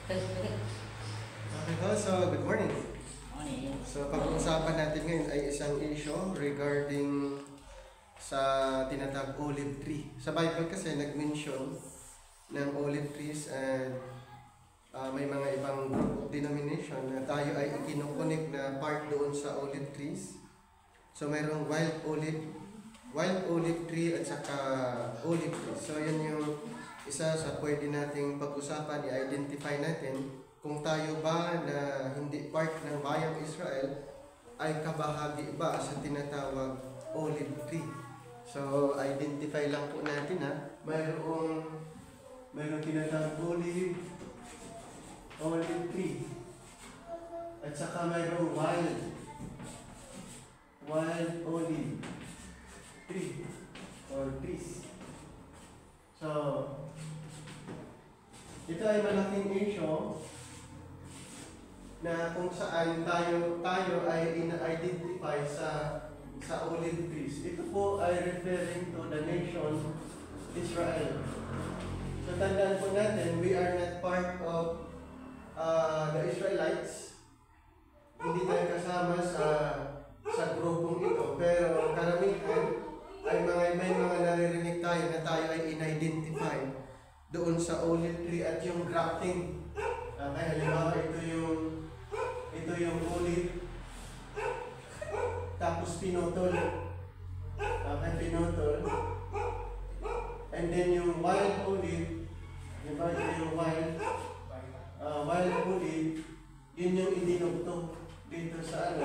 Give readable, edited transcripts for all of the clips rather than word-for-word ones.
Okay po, so good morning. Morning. So pag-uusapan natin ngayon ay isang issue regarding sa tinatawag olive tree. Sa Bible kasi nag-mention ng olive trees and may mga ibang group of denomination na tayo ay ikinukunik na part doon sa olive trees. So mayroong wild olive tree at saka olive tree. So yun yung isa sa pwede nating pag-usapan, i-identify natin kung tayo ba na hindi part ng bayang Israel ay kabahagi ba sa tinatawag olive tree. So identify lang po natin ha. Mayroong tinatawag olive tree. At saka mayroong wild olive tree or trees. So, ito ay malaking issue na kung saan tayo ay ina-identify sa olive trees. Ito po ay referring to the nation Israel. So, tandaan po natin, we are not part of the Israelites. Hindi tayo kasama sa grupong ito. Pero karamihan ay may mga naririnig tayo na tayo ay in-identify doon sa olive tree at yung grafting. Okay, halimbawa ito yung olive tapos pinutol. Okay, pinutol. And then yung wild olive, diba, ito yung wild olive, yun yung idinugtong dito sa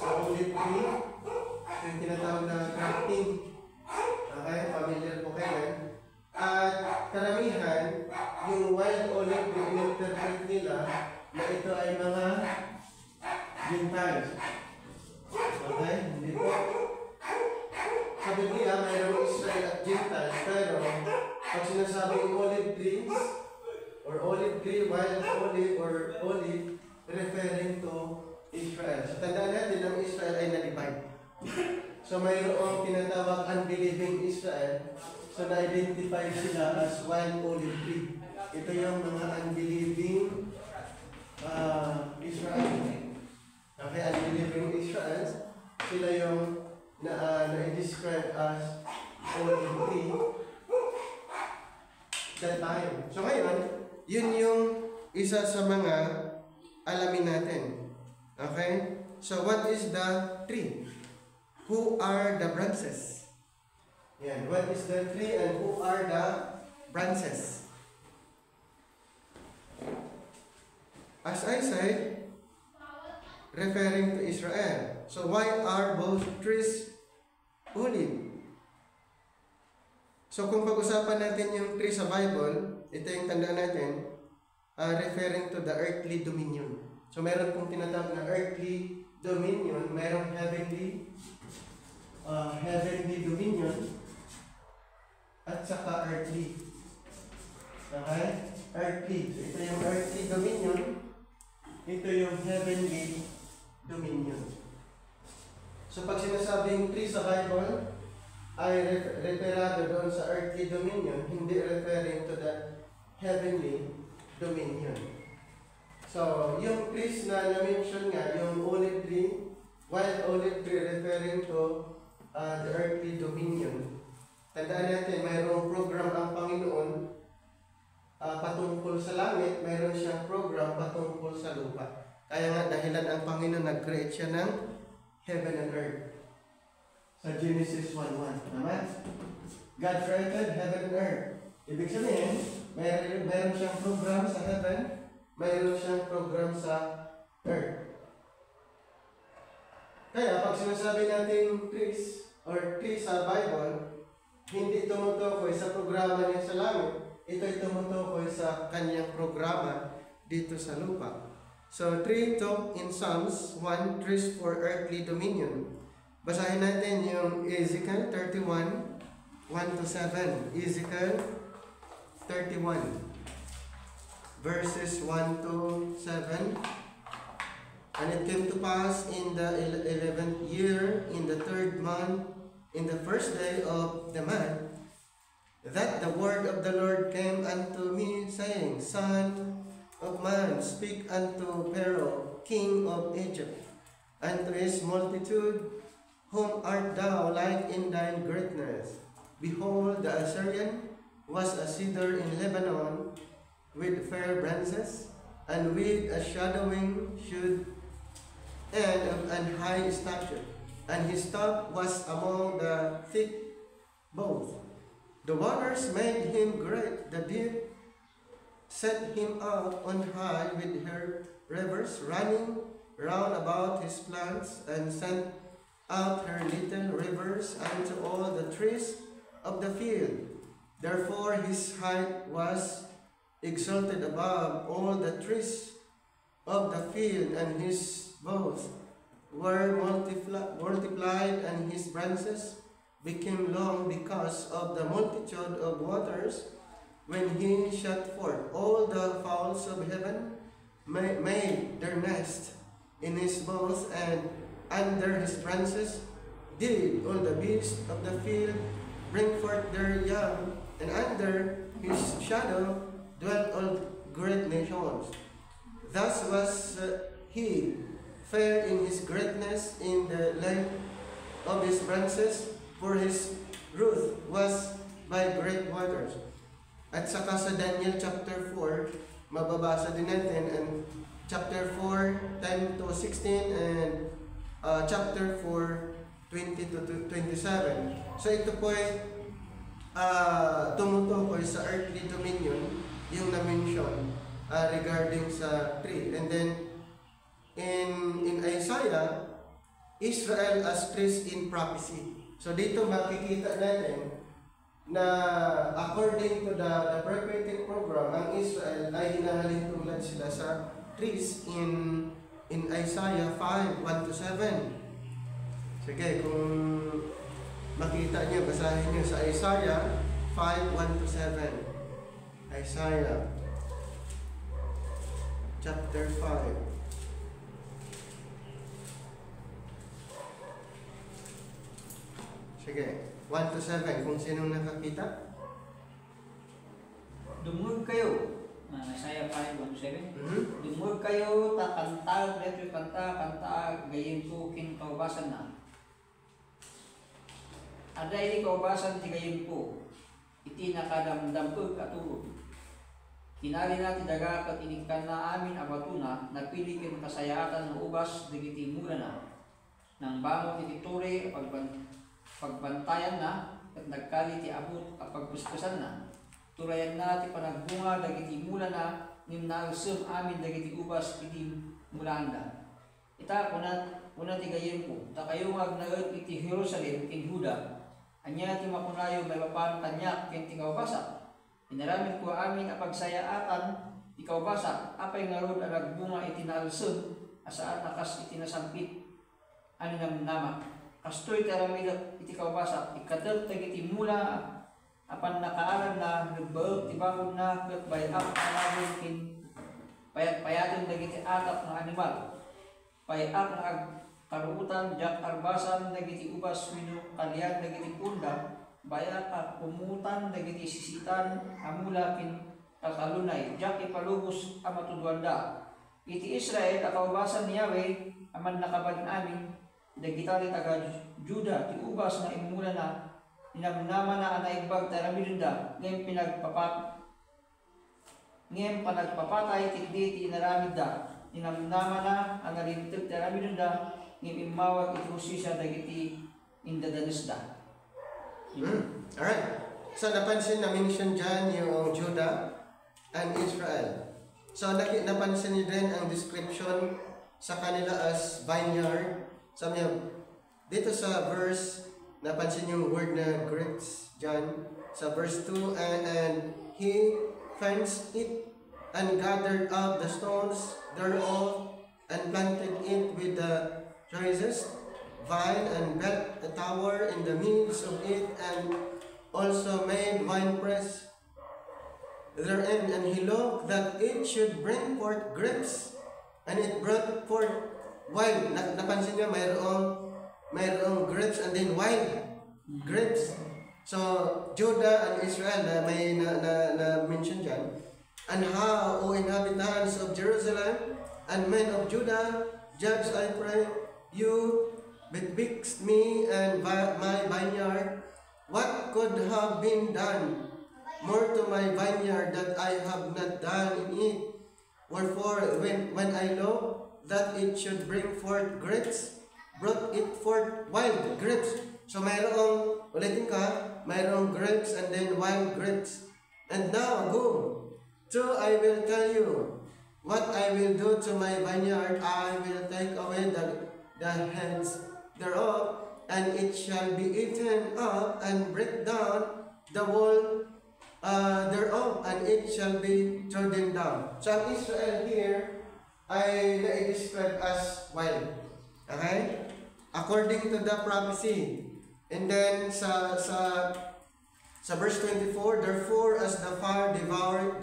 sa olive tree. Yung tinatawag na grafting. Okay, familiar po kayo. At karamihan, yung wild olive, in-interpret nila na ito ay mga Gentiles. Okay, hindi po. Sa Biblia, mayroong Israel at Gentiles, pero pag sinasabing olive trees, or olive tree, wild olive, or olive, referring to Israel. So tandaan natin ang Israel ay na-divide. So mayroong tinatawag unbelieving Israel. So na-identify sila as wild olive tree. Ito yung mga unbelieving Israel. Okay, unbelieving Israel. Sila yung na-describe as olive tree that time. So ngayon, yun yung isa sa mga alamin natin. Okay? So what is the tree? Who are the branches? Yan. What is the tree and who are the branches? As I said, referring to Israel. So why are both trees olive? So kung pag-usapan natin yung tree sa Bible, ito yung tandaan natin, referring to the earthly dominion. So meron pong tinatawag na earthly dominion, merong heavenly dominion, at saka earthly. Okay? Earthly. So ito yung earthly dominion, ito yung heavenly dominion. So pag sinasabing tree sa Bible, ay referado doon sa earthly dominion, hindi referring to the heavenly dominion. So, yung trees na na-mention nga, yung olive tree, wild olive tree referring to the earthly dominion. Tandaan natin, mayroong program ang Panginoon patungkol sa langit, mayroon siyang program patungkol sa lupa. Kaya nga, dahilan ang Panginoon nag-create siya ng heaven and earth. Sa Genesis 1:1. Naman? God created heaven and earth. Ibig sabihin, mayroon siyang program sa heaven, mayroon siyang program sa earth. Kaya pag sinasabi natin trees or trees sa Bible, hindi tumutukoy sa programa niya sa langit, ito ay tumutukoy sa kanyang programa dito sa lupa. So, tree talk in Psalms 1, trees for earthly dominion. Basahin natin yung Ezekiel 31, 1-7. Ezekiel 31, verses 1-7. And it came to pass in the 11th year, in the 3rd month, in the first day of the month, that the word of the Lord came unto me, saying, Son of man, speak unto Pharaoh, king of Egypt, and to his multitude, whom art thou like in thine greatness? Behold, the Assyrian was a cedar in Lebanon, with fair branches, and with a shadowing shoot, and high stature, and his top was among the thick boughs. The waters made him great, the deep set him up on high with her rivers running round about his plants, and sent out her little rivers unto all the trees of the field. Therefore his height was exalted above all the trees of the field, and his boughs were multiplied, and his branches became long because of the multitude of waters. When he shot forth, all the fowls of heaven made their nest in his boughs, and under his branches did all the beasts of the field bring forth their young, and under his shadow dwelt all great nations. Thus was he fair in his greatness in the length of his branches, for his root was by great waters. At saka sa Daniel chapter 4, mababasa din natin, and chapter 4, 10 to 16, and chapter 4, 20 to 27. So ito po ay tumutukoy sa earthly dominion, yung na-mention regarding sa tree. And then, in Isaiah, Israel as trees in prophecy. So dito makikita natin na according to the prophetic program, ang Israel ay hinahalin tulad sila sa trees in Isaiah 5, 1 to 7. Sige, kung makita niyo, basahin niyo sa Isaiah 5, 1 to 7. Isaiah chapter 5. Sige, 1 to 7, kung sinong nakakita. Dumulog kayo, Isaiah 5, 1 to 7. Dumulog kayo, kanta, gayin ko kinakaubasan na. Aday kaubasan ti gayin ko, iti nakadamdam ko katulog. Kinali natin daga kat inikan na amin abatuna, napili kin kasayatan ng ubas, digiti mula na. Nang bangon iti ture, pagbantayan na, at nagkali ti abot at pagpuspusan na. Turayan na ti panagbunga, dagiti mula na, nim nausum amin dagiti ubas, iti mulanda. Ita, kuna ti gayin ko, ta kayo magnaot iti Jerusalem, kin Huda, anya ti makunayo may papan kanyak, kin ti kaubasa. Inaramit ko amin a pagsayaatan, ti kaubasa, apay nga rod ang nagbunga iti nausum, asaan nakas iti nasampit, aninam nama. Kastoy taramid iti kaubasa, ikadal tagiti mula, apan nakaalam na, nagbaot, tibangon na, kat bayak anabon kin, payat-payatin dagiti atap ng animal, payak ng karuutan, jak arbasan, dagiti ubas, wino, kalian, dagiti punda, bayak at pumutan, dagiti sisitan, amula kin, kakalunay, jak ipalubos, amatudwanda. Iti Israel, akaubasan ni Yahweh, aman nakabalin amin, dagitali taga Juda, ti ubas na imula na, inamnama na anaigbag taramidunda, ngayon panagpapatay, tikdi ti inaramid da, inamnama na analintag taramidunda, ngayon imawag itrusisya dagiti indadanis da. Alright. So napansin na mention dyan yung Judah and Israel. So napansin niyo din ang description sa kanila as vineyard. Sabi niya, dito sa verse, napansin yung word na grapes dyan. Sa verse 2, and he fenced it and gathered up the stones thereof and planted it with the choicest vine, and built a tower in the midst of it, and also made winepress therein. And he looked that it should bring forth grapes, and it brought forth wine. Napansin niyo, mayroong grapes and then wine. Grapes. So, Judah and Israel na may na-mention dyan. And how, O inhabitants of Jerusalem and men of Judah, judge, I pray you, betwixt me and my vineyard. What could have been done more to my vineyard that I have not done in it? Wherefore, when I know that it should bring forth grapes, brought it forth wild grapes. So mayroong, ulitin ka, mayroong grapes and then wild grapes. And now, go. So I will tell you what I will do to my vineyard. I will take away the heads thereof, and it shall be eaten up, and break down the wall thereof, and it shall be trodden down. So ang Israel here ay na-describe as wild. Okay? According to the prophecy. And then sa verse 24, therefore as the fire devoured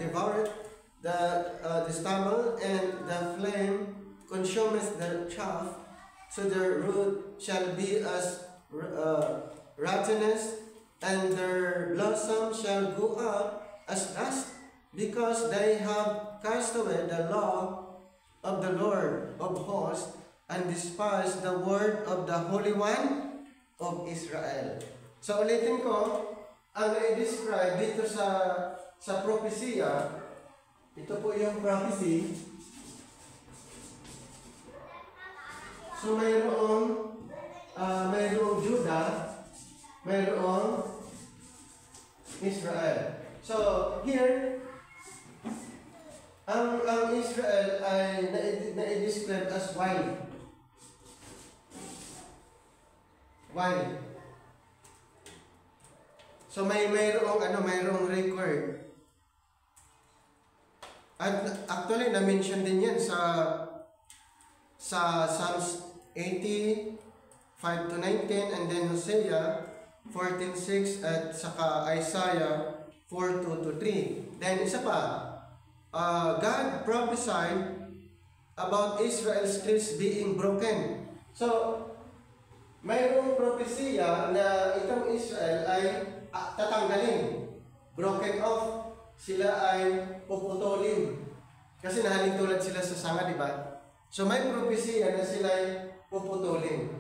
the stubble, and the flame consumeth the chaff, so their root shall be as rottenness, and their blossom shall go up as dust, because they have cast away the law of the Lord of hosts, and despised the word of the Holy One of Israel. So ulitin ko, ang i-describe dito sa propesya, ito po yung prophecy. So mayroong Judah, mayroong Israel. So here, ang Israel ay na-describe as wild. Wild. So mayroong record. At actually na-mention din yan sa Psalms 80, 5 to 19, and then Hosea 14:6, at saka Isaiah 4:2 to 3. Then isa pa, God prophesied about Israel's cliffs being broken. So mayroong propesya na itong Israel ay tatanggalin, broken off, sila ay puputulin. Kasi nahalintulad sila sa sanga, di ba? So may propesya na sila ay puputulin,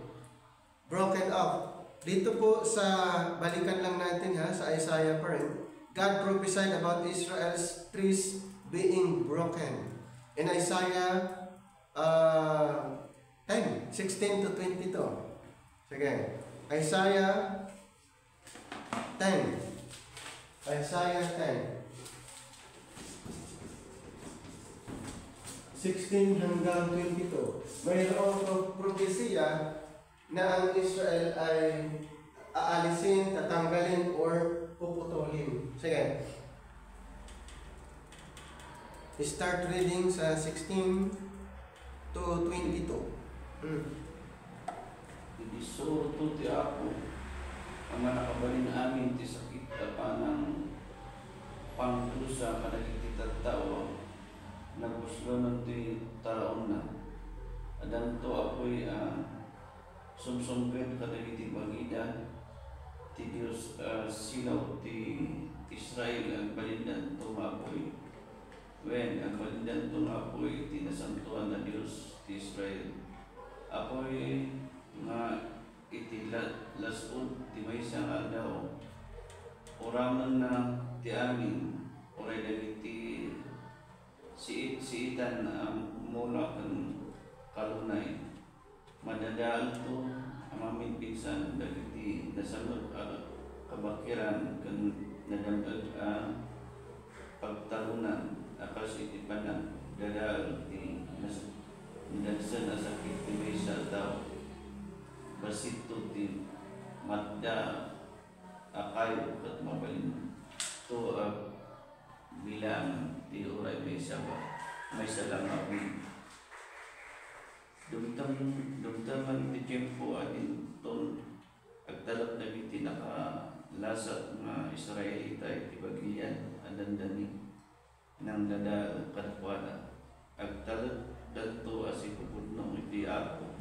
broken off. Dito po sa, balikan lang natin ha, sa Isaiah pa rin, God prophesied about Israel's trees being broken. In Isaiah 10:16 to 22. Sige. Isaiah 10. Isaiah 10. 16 hanggang 22. Mayroong propesya na ang Israel ay aalisin, tatanggalin, or puputulin. Sige. Start reading sa 16 to 22. Isurto ti ako ang manakabalin amin ti sakit apanang pangdusa kadagiti tattao naguslonon ti taon na adanto ako'y sumsumged kadagiti bagida ti Dios silaw ti Israel ang balindan tumapoy wen ang balindan tumapoy ti nasantuan na Dios ti Israel ako'y nga iti lasod ti maysa nga daw oraman na ti amin oray dagiti siitan mula kan kalunay madadaan to amamin pinsan dagiti nasamot kabakiran kan nadamdag pagtalunan akas iti panang dadal ti nadagsan na sakit ti maysa daw basito ti matda akayo kat mabalin to bilang ti oray may salang amin dumtaman ti tiempo atin ton agdalap na biti nakalasat nga Israelita iti bagian adandani nang dada katwada agdalat danto asipupudnong iti ako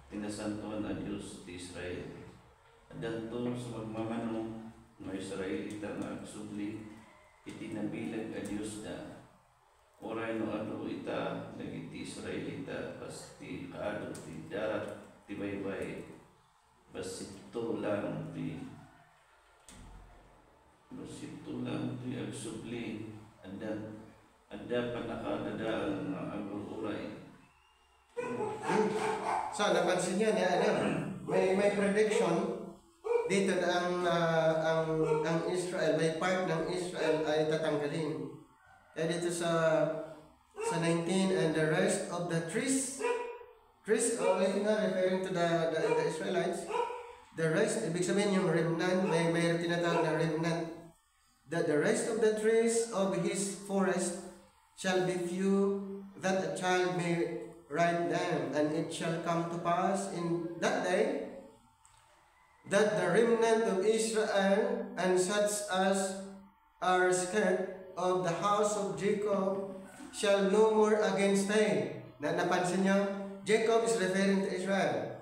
tinasantuan na Diyos ti Israel. Danto sa magmamano mga Israelita nga agsubli iti nabilag a Dios da oray no adto ita nagiti Israelita pas ti kaadto ti darat ti baybay basito lang ti agsubli anda panakadadaang agururay. So, napansin niyo may prediction dito na ang Israel, may part ng Israel ay tatanggalin. Kaya dito sa 19, and the rest of the trees, ulit nga, referring to the Israelites, the rest, ibig sabihin yung remnant, may tinatawag na remnant, that the rest of the trees of his forest shall be few, that a child may write them, and it shall come to pass in that day that the remnant of Israel and such as are scattered of the house of Jacob shall no more again stay. Napansin niyo? Jacob is referring to Israel.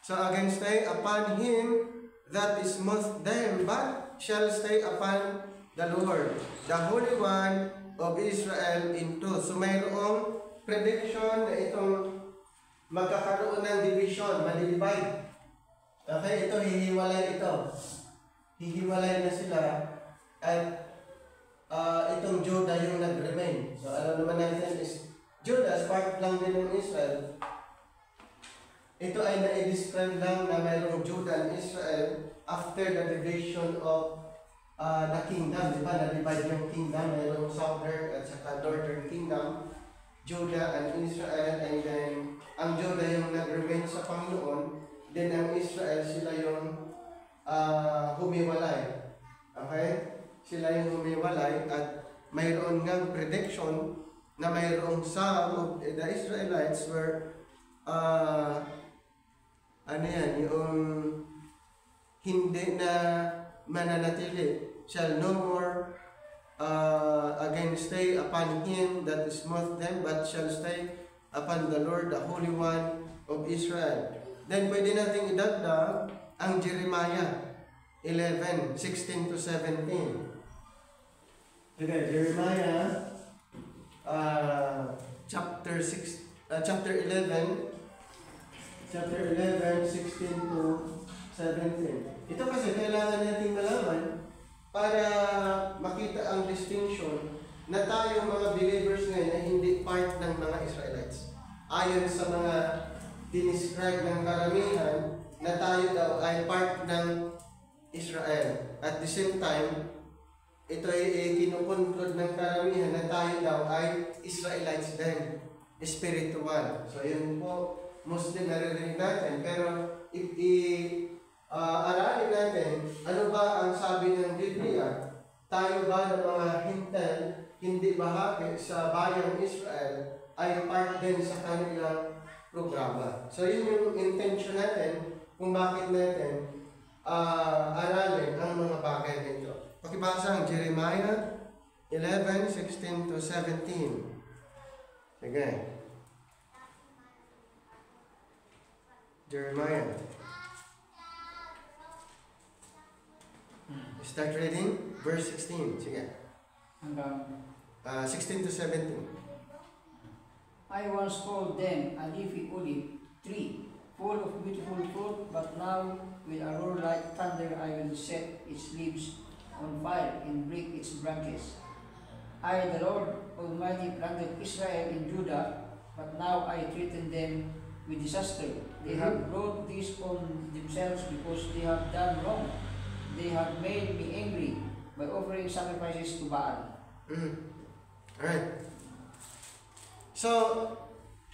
So again stay upon him that is most them, but shall stay upon the Lord, the Holy One of Israel in truth. So mayroong prediction na itong magkakaroon ng division, madidivide. Okay, ito hihiwalay ito. Hihiwalay na sila at itong Judah yung nag-remain. So alam naman natin is Judah as part lang din ng Israel. Ito ay na-describe lang na mayroong Judah and Israel after the division of the kingdom. Diba? Na-divide yung kingdom. Mayroong southern at saka northern kingdom. Judah and Israel, and then ang Judah yung nag-remain sa Panginoon. Then ang Israel, sila yung humiwalay. Okay? Sila yung humiwalay at mayroon ngang prediction na mayroong some of the Israelites were yung hindi na mananatili, shall no more again stay upon him that is smote them, but shall stay upon the Lord, the Holy One of Israel. Then pwede natin idagdag ang Jeremiah 11:16 to 17. Okay, Jeremiah chapter 11, 16 to 17. Ito kasi kailangan natin malaman para makita ang distinction na tayo mga believers ngayon ay hindi part ng mga Israelites. Ayon sa mga dinescribe ng karamihan na tayo daw ay part ng Israel. At the same time, ito ay kinukonklud ng karamihan na tayo daw ay Israelites din, spiritual. So yun po, Muslim naririnig natin. Pero aralin natin, ano ba ang sabi ng Biblia? Tayo ba ng mga hintel, hindi bahagi sa bayang Israel, ay part din sa kanilang programa. So yun yung intention natin kung bakit natin aralin ang mga bagay nito. Pakibasa ang Jeremiah 11:16 to 17. Sige. Jeremiah. Start reading verse 16. Sige. Hanggang 16 to 17. I once called them a leafy olive tree, full of beautiful fruit, but now with a roar like thunder I will set its leaves on fire and break its branches. I, the Lord Almighty, planted Israel in Judah, but now I threaten them with disaster. They have brought this on themselves because they have done wrong. They have made me angry by offering sacrifices to Baal. Alright. So,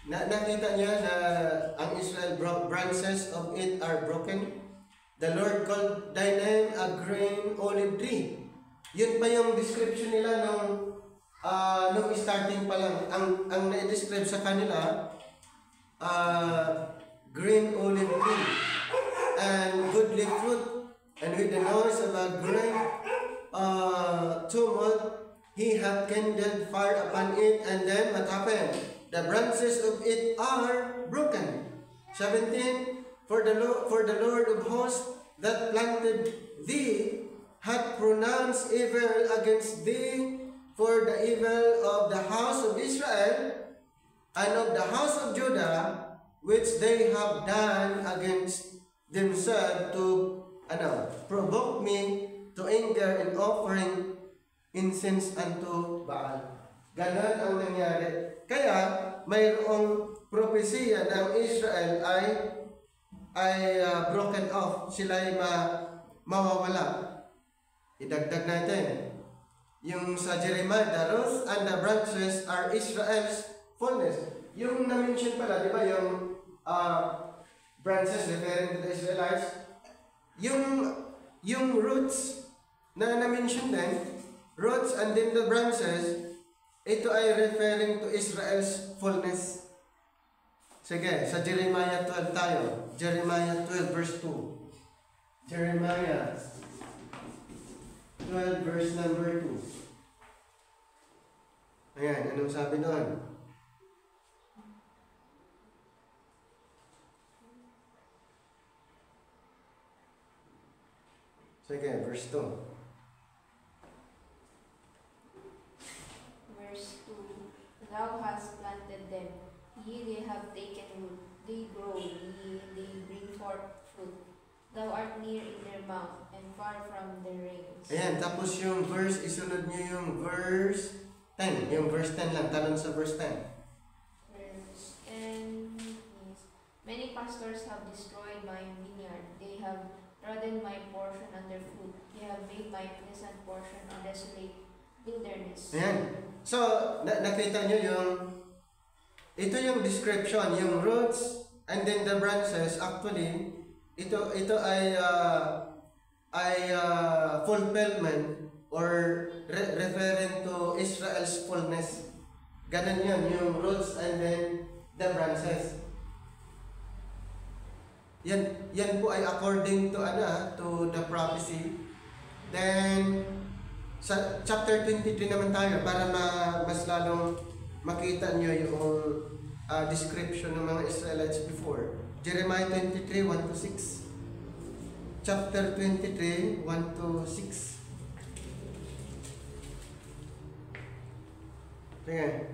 nakita niya na ang Israel branches of it are broken. The Lord called thy name a green olive tree. Yun pa yung description nila nung starting pa lang. Ang na-describe sa kanila, green olive tree and goodly fruit, and with the noise of a great tumult he had kindled fire upon it, and then what happened? The branches of it are broken. 17, for the Lord of hosts that planted thee hath pronounced evil against thee for the evil of the house of Israel and of the house of Judah, which they have done against themselves to provoke me to anger in offering incense unto Baal. Ganon ang nangyari. Kaya mayroong propesya ng Israel ay broken off. Sila ay mawawala. Idagdag natin. Yung sa Jeremiah, the roots and the branches are Israel's fullness. Yung na-mention pala, di ba, yung branches referring to the Israelites, yung roots na na-mention din, roots and then the branches, ito ay referring to Israel's fullness. Sige, sa Jeremiah 12 tayo. Jeremiah 12 verse 2. Jeremiah 12 verse number 2. Ayan, anong sabi doon? Sige, verse 2. Verse 2. Thou hast planted them, ye they have taken root, they grow, ye they bring forth fruit. Thou art near in their mouth, and far from their reins. Ayan, tapos yung verse, isunod nyo yung verse 10. Yung verse 10 lang, talon sa verse 10. Verse 10 is, many pastors have destroyed my vineyard, they have trodden my portion underfoot, they have made my pleasant portion a desolate wilderness. Ayan. So, nakita nyo yung, ito yung description, yung roots and then the branches, actually, ito ay fulfillment or referring to Israel's fullness. Ganun yun, yung roots and then the branches. Yan po ay according to to the prophecy. Then sa chapter 23 naman tayo para mas lalong makita niyo yung description ng mga Israelites before. Jeremiah 23, 1-6. Chapter 23, 1-6. Tingnan.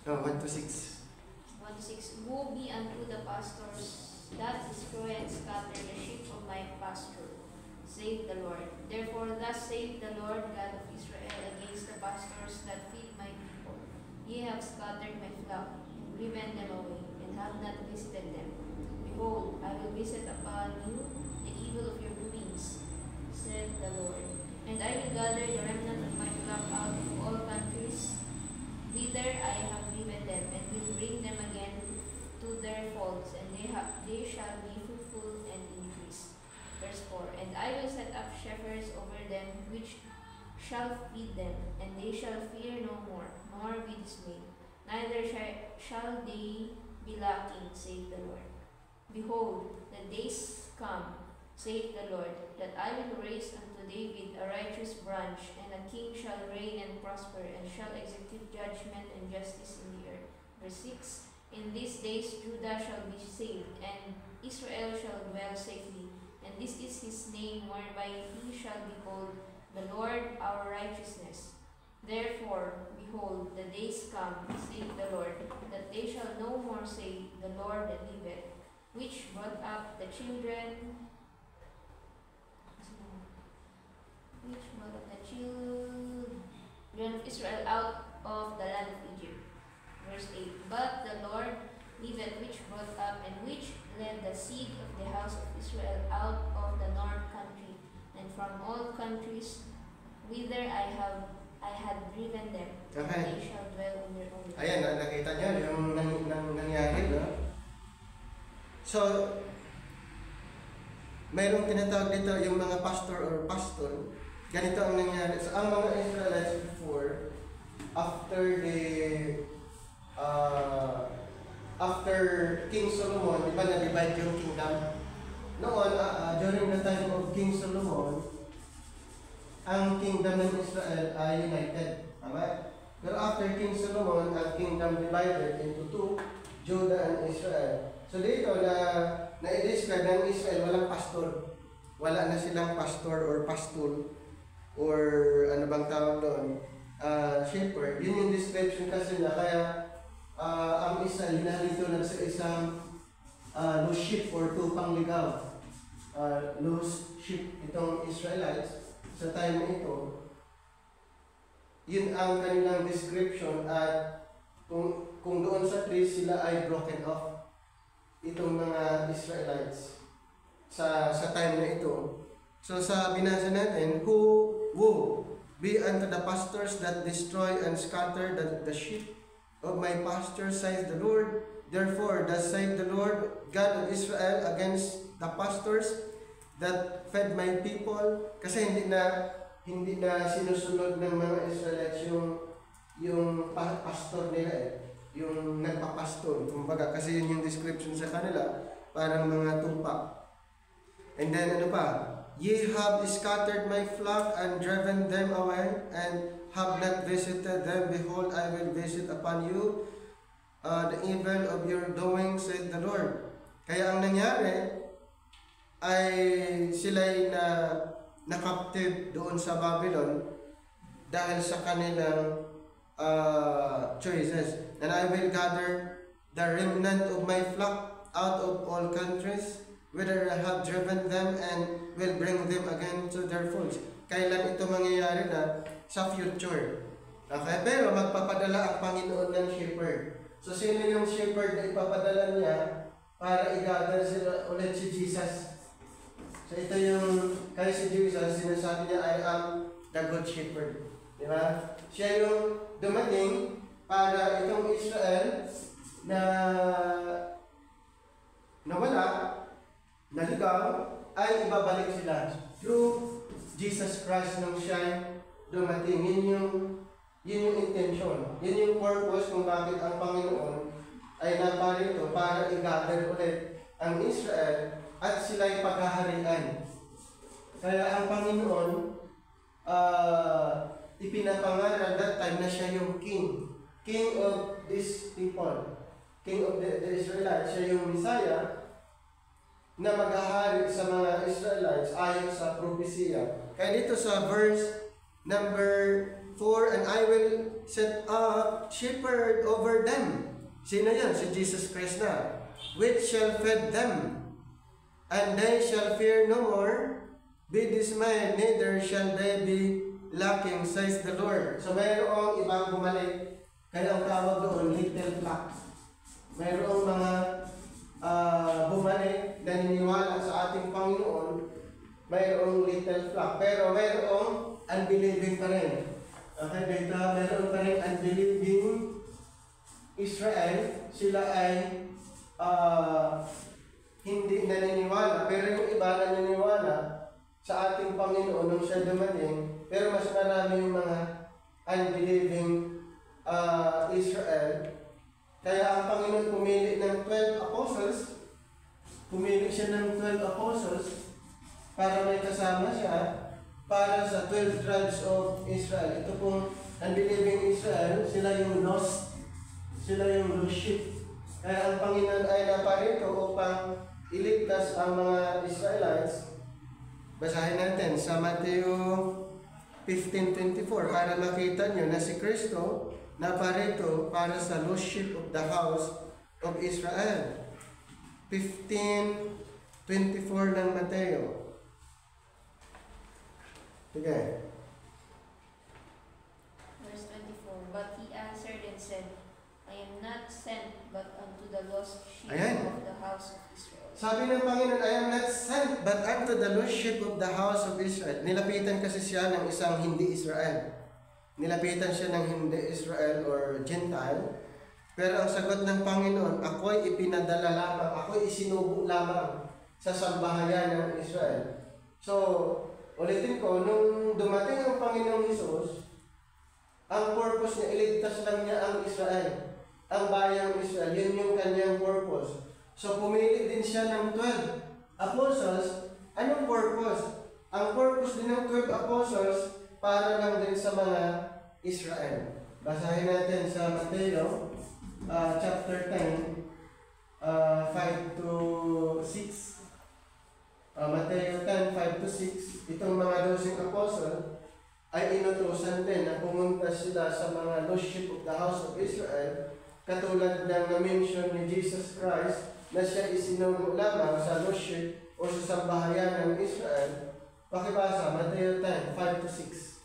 Oh, 1-6. 1-6. Woe be unto the pastors that destroy and scatter the sheep of my pasture, saith the Lord. Therefore thus saith the Lord God of Israel against the pastors that feed my people. Ye have scattered my flock, and driven them away, and have not visited them. Behold, I will visit upon you the evil of your doings, saith the Lord. And I will gather the remnant of my flock out of all countries, whither I have driven them, and will bring them again to their folds, and they shall be fruitful and increase. Verse 4. And I will set up shepherds over them, which shall feed them, and they shall fear no more, nor be dismayed, neither shall they be lacking, saith the Lord. Behold, the days come, saith the Lord, that I will raise unto David a righteous branch, and a king shall reign and prosper, and shall execute judgment and justice in the earth. Verse 6. In these days Judah shall be saved, and Israel shall dwell safely, and this is his name whereby he shall be called, the Lord our righteousness. Therefore, behold, the days come, saith the Lord, that they shall no more say, the Lord liveth, which brought up the children of Israel out of the land of Egypt. Verse 8. But the Lord liveth, which brought up and which led the seed of the house of Israel out of the north country, and from all countries whither I had driven them, Okay. and they shall dwell in their own land. Ayan, nakita niyo yung nangyari, no? So, mayroong tinatawag dito yung mga pastor or pastor. Ganito ang nangyari. So, ang mga Israelites before, after King Solomon, di ba na-divide yung kingdom? Noon, during the time of King Solomon, ang kingdom ng Israel ay united. Tama? Pero after King Solomon, ang kingdom divided into two, Judah and Israel. So dito na-describe ng Israel, walang pastor. Wala na silang pastor or pastor or ano bang tawag doon, shepherd. Yun yung description kasi na kaya ang Israel hinalito lang sa isang lost sheep or tupang ligaw. Lost sheep itong Israelites sa time na ito. Yun ang kanilang description at kung doon sa tree sila ay broken off itong mga Israelites sa time na ito. So sa binasa natin, who be unto the pastors that destroy and scatter the sheep of my pasture, says the Lord. Therefore, thus saith the Lord God of Israel against the pastors that fed my people. Kasi hindi na sinusunod ng mga Israelites yung pastor nila yung nagpapastor. Kumbaga, kasi yun yung description sa kanila, parang mga tumpak. And then ano pa? Ye have scattered my flock and driven them away, and have not visited them. Behold, I will visit upon you the evil of your doing, said the Lord. Kaya ang nangyari ay sila'y na-captive doon sa Babylon dahil sa kanilang choices. And I will gather the remnant of my flock out of all countries, whither I have driven them, and will bring them again to their folds. Kailan ito mangyayari na? Sa future. Okay? Pero magpapadala ang Panginoon ng shepherd. So sino yung shepherd na ipapadala niya para i-gather sila ulit si Jesus? So ito yung, kaya si Jesus, sinasabi niya, I am the good shepherd. Di ba? Siya yung dumating para itong Israel na nawala, naligaw, ay ibabalik sila through Jesus Christ nung siya dumating. Yun yung intention. Yun yung purpose kung bakit ang Panginoon ay naparito para i-gather ulit ang Israel at sila'y paghaharian. Kaya ang Panginoon ipinapangaral that time na siya yung king of these people, king of the Israelites. Siya yung Messiah na maghahari sa mga Israelites ayon sa propesya. Kaya dito sa verse number 4, and I will set a shepherd over them. Sino yan? Si Jesus Christ na. Which shall feed them, and they shall fear no more, be dismayed, neither shall they be lacking, says the Lord. So mayroong ibang bumalik. Kaya ang tawag doon, little flock. Mayroong mga bumalik, naniniwala sa ating Panginoon, mayroong little flock. Pero mayroong unbelieving pa rin. Okay, dito, mayroon pa rin unbelieving Israel. Sila ay hindi naniniwala. Pero yung iba naniniwala sa ating Panginoon nung siya dumating. Pero mas marami yung mga unbelieving Israel. Kaya ang Panginoon pumili ng 12 apostles. Pumili siya ng 12 apostles para may kasama siya para sa 12 tribes of Israel. Ito pong unbelieving Israel, sila yung lost sheep. Kaya ang Panginoon ay naparito upang iligtas ang mga Israelites. Basahin natin sa Mateo 15:24 para makita nyo na si Kristo naparito para sa lost sheep of the house of Israel. 15:24 ng Mateo. Okay. Verse 24, but he answered and said, I am not sent but unto the lost sheep of the house of Israel. Sabi ng Panginoon, I am not sent but unto the lost sheep of the house of Israel. Nilapitan kasi siya ng isang hindi Israel. Nilapitan siya ng hindi Israel or Gentile. Pero ang sagot ng Panginoon, ako'y ipinadala lamang, ako'y isinubo lamang sa sambahayan ng Israel. So, ulitin ko, nung dumating ang Panginoong Hesus, ang purpose niya, iligtas lang niya ang Israel. Ang bayang Israel, yun yung kanyang purpose. So, pumili din siya ng 12 apostles. Anong purpose? Ang purpose din ng 12 apostles para lang din sa mga Israel. Basahin natin sa Mateo chapter 10, 5 to 6. Mateo 10, 5 to 6. Itong mga 12 apostle ay inutusan din na pumunta sila sa mga lordship of the house of Israel, katulad ng na-mention ni Jesus Christ na siya isinugo lamang sa lordship o sa sambahayan ng Israel. Pakibasa, Mateo 10, 5 to 6.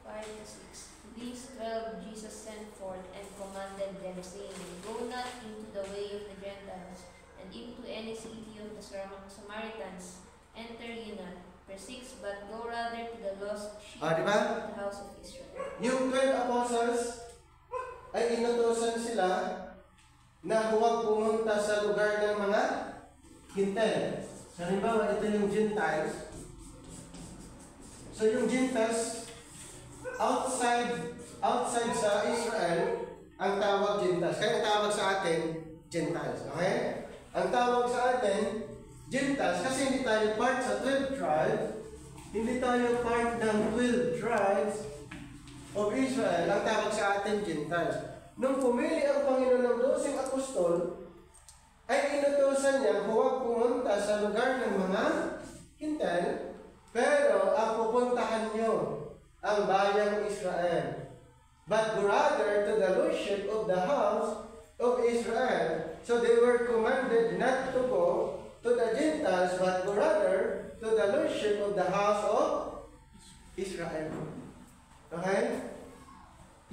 5 to 6. These 12 Jesus sent forth and commanded them, saying, Go not into the way of the Gentiles, and into any city of the Samaritans enter ye not. Verse 6, But go rather to the lost sheep Diba? of the house of Israel. Yung 12 apostles ay inutusan sila na huwag pumunta sa lugar ng mga Hintil. Halimbawa, ito yung Gentiles. So yung Gentiles, outside sa Israel, ang tawag Gentiles. Kaya ang tawag sa atin, Gentiles. Okay? Ang tawag sa atin, Gentiles, kasi hindi tayo part sa 12 tribes, hindi tayo part ng 12 tribes of Israel. Ang tawag sa atin, Gentiles. Nung pumili ang Panginoon ng 12 apostol, ay inutusan niya huwag pumunta sa lugar ng mga Hintil, pero ang pupuntahan nyo ang bayang Israel. But rather to the lordship of the house of Israel. So they were commanded not to go to the Gentiles, but rather to the lordship of the house of Israel. Okay?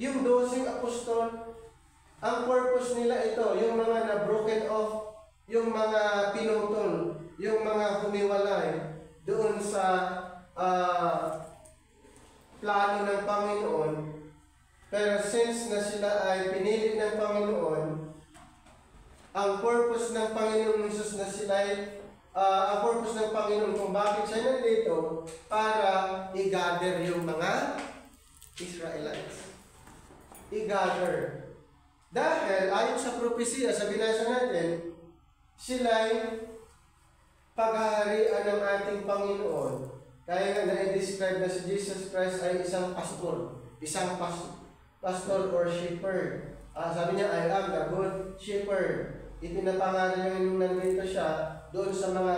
Yung 12 apostol, ang purpose nila ito, yung mga na-broken off, yung mga pinutol, yung mga humiwalay doon sa plano ng Panginoon. Pero since na sila ay pinili ng Panginoon, ang purpose ng Panginoon Jesus na sila ay ang purpose ng Panginoon kung bakit siya nandito, para i-gather yung mga Israelites. I-gather. Dahil ayon sa propesya, sa binasa natin, sila'y paghaharian ng ating Panginoon. Kaya nga na-describe na si Jesus Christ ay isang pastor. Isang pastor or shepherd. Sabi niya, I am the good shepherd. Ipinapangalan niya nung nandito siya doon sa mga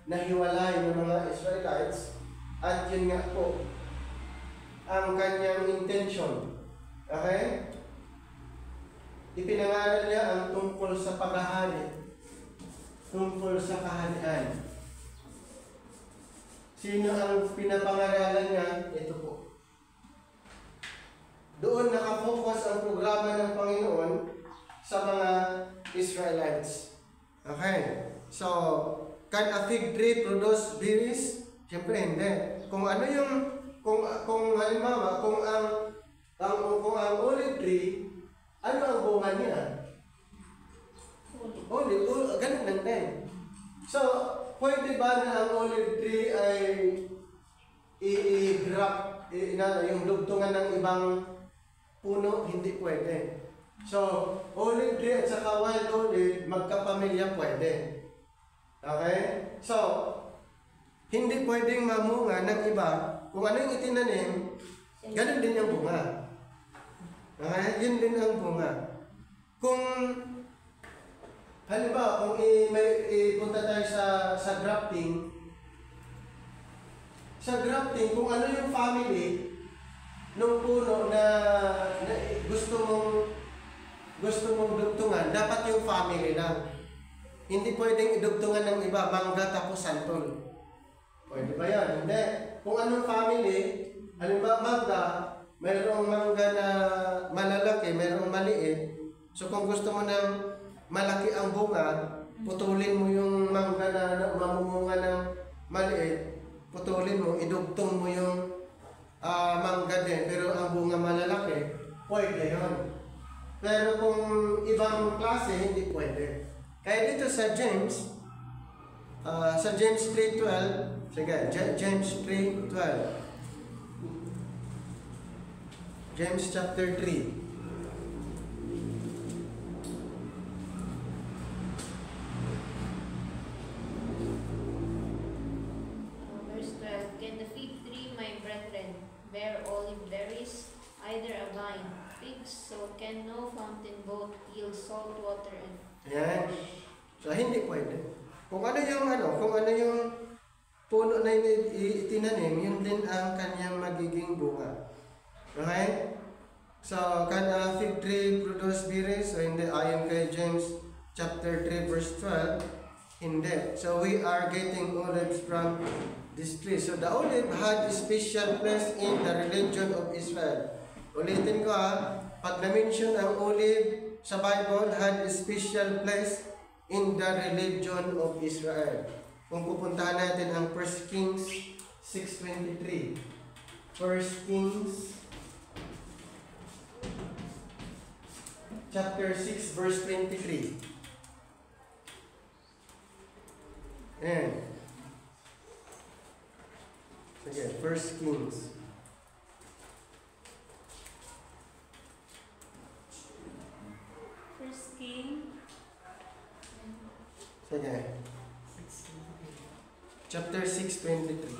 nahiwalay ng mga Israelites. At yun nga po, ang kanyang intention. Okay? Ipinangalan niya ang tungkol sa paghahari. Tungkol sa kaharian. Sino ang pinapangaralan niya? Ito po. Doon nakafocus ang programa ng Panginoon sa mga Israelites. Okay? So, can a fig tree produce berries? Siyempre hindi. Kung ano yung, kung halimbawa, kung ang olive tree, ano ang bunga niya? Olive, ganun lang din. So, pwede ba na ang olive tree ay i-grab, yung dugtungan ng ibang puno? Hindi pwede. So, olive tree at saka wild olive, magkapamilya pwede. Okay? So, hindi pwedeng mamunga ng iba. Kung ano yung itinanim, ganun din yung bunga. Okay? Yun din ang bunga. Kung halimbawa, kung ipunta tayo sa grafting, kung ano yung family nung puno na gusto mong dugtungan, dapat yung family lang. Hindi pwedeng idugtungan ng iba, mangga tapos santol. Pwede ba yan? Hindi. Kung anong family, halimbawa mangga, mayroong mangga na malalaki, mayroong maliit. So kung gusto mo ng malaki ang bunga, putulin mo yung mangga na mamumunga ng maliit, putulin mo, idugtong mo yung mangga din, pero ang bunga malalaki, pwede yun. Pero kung ibang klase, hindi pwede. Kaya dito sa James 3:12, sige, James 3:12. James chapter 3. Verse 12, Can the fig tree, my brethren, bear olive berries? Either a vine. so can no fountain both yield salt water and Ayan. So, hindi pwede. Kung ano yung puno na itinanim, yun din ang kanyang magiging bunga. Okay? So, can a fig tree produce berries? So, hindi. Ayon kay James chapter 3 verse 12, hindi. So, we are getting olives from this tree. So, the olive had a special place in the religion of Israel. Ulitin ko pag na-mention ang olive sa Bible, had a special place in the religion of Israel. Kung pupuntahan natin ang 1 Kings 6:23. 1 Kings chapter 6 verse 23. Ayan. Sige, 1 Kings. First King. Sige. Chapter 6:23.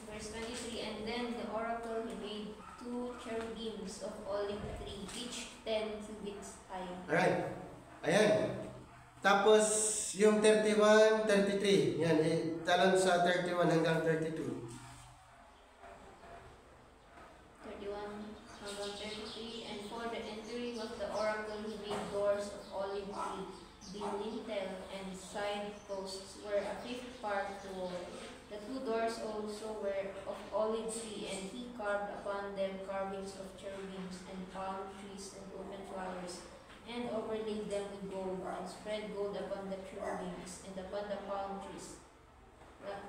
Verse 23, and then the oracle made 2 cherubims of olive tree, each 10 cubits high. Alright. Ayan. Tapos, yung 31, 33. Yan, talon sa 31 hanggang 32. 31 hanggang 33, and for the entering of the oracle he made doors of olive tree. The lintel and side posts were a fifth part to wall. The 2 doors also were of olive tree, and he carved upon them carvings of cherubims and palm trees and open flowers, and overlaid them with gold, and spread gold upon the cherubims and upon the palm trees.